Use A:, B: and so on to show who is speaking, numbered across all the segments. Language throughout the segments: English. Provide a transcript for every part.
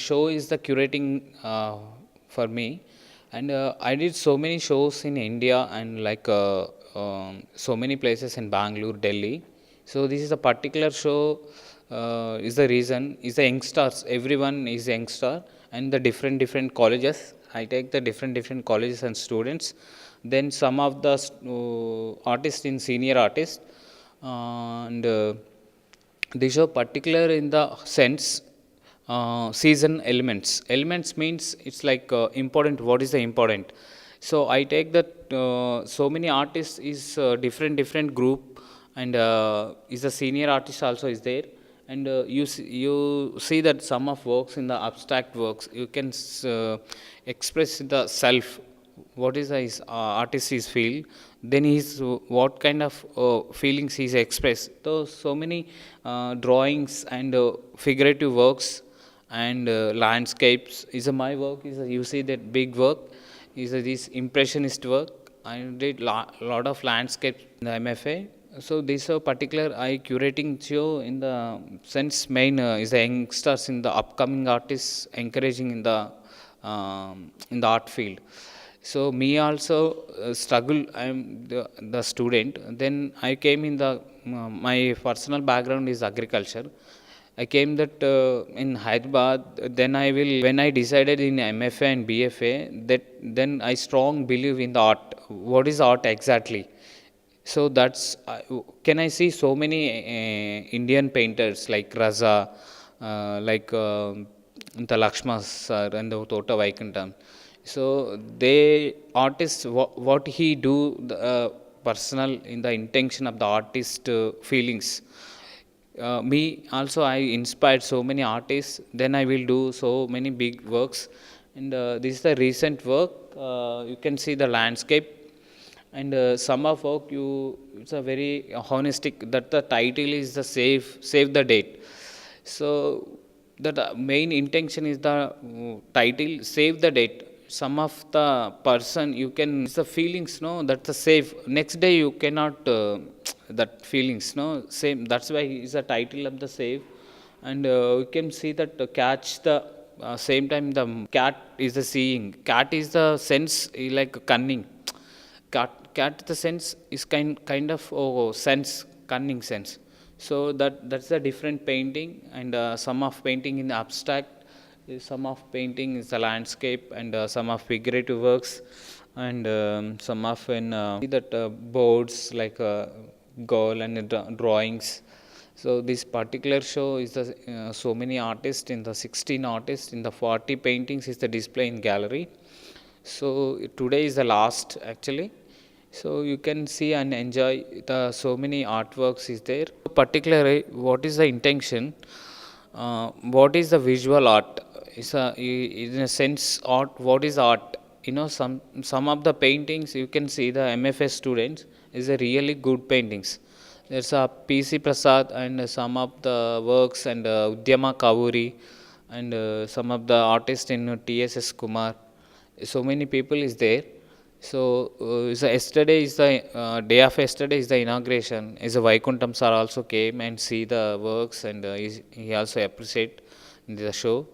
A: Show is the curating for me, and I did so many shows in India and so many places in Bangalore, Delhi. So this is a particular show. Is the reason is the youngsters. Everyone is youngster, and the different colleges. I take the different colleges and students. Then some of the artists in senior artists, and these are particular in the sense season elements. Elements means it's like important. What is the important? So I take that so many artists is different group, and is a senior artist also is there, and you see that some of works in the abstract works you can express the self, what is his artist is feel, then he's what kind of feelings he's expressed. So many drawings and figurative works and landscapes is my work is you see that big work is this impressionist work. I did lot of landscapes in the MFA. So this particular I curating show in the sense main is the youngsters in the upcoming artists encouraging in the art field. So me also struggle. I am the student. Then I came in the my personal background is agriculture. I came that in Hyderabad. Then I will when I decided in MFA and BFA that then I strong believe in the art. What is art exactly? So that's can I see so many Indian painters like Raza, the Lakshma sir and the Tota Vaikuntham. So they artists what he do the personal in the intention of the artist feelings. Me also I inspired so many artists. Then I will do so many big works, and this is the recent work. You can see the landscape, and some of work you it's a very honestic that the title is the save the date. So the main intention is the title save the date. Some of the person you can it's the feelings no that's the save next day you cannot that feelings no same, that's why is the title of the save. And you can see that catch the same time the cat is the seeing, cat is the sense like cunning. Cat the sense is kind of sense, cunning sense. So that's a different painting, and some of painting in abstract, some of painting is the landscape, and some of figurative works, and some of in see that boards like goal and drawings. So this particular show is the so many artists in the 16 artists in the 40 paintings is the display in gallery. So today is the last actually. So you can see and enjoy the so many artworks is there. Particularly, what is the intention? What is the visual art? Is a in a sense art. What is art? You know, some of the paintings you can see the MFS students is a really good paintings. There's a PC Prasad and some of the works, and Udyama Kavuri, and some of the artists in TSS Kumar. So many people is there. So yesterday is the day of yesterday is the inauguration. Is the Vaikuntham sir also came and see the works, and he also appreciate the show.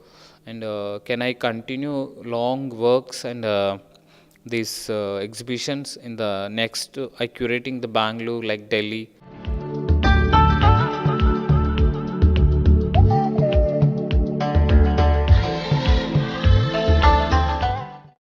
A: And can I continue long works and these exhibitions in the next? I curating the Bangalore like Delhi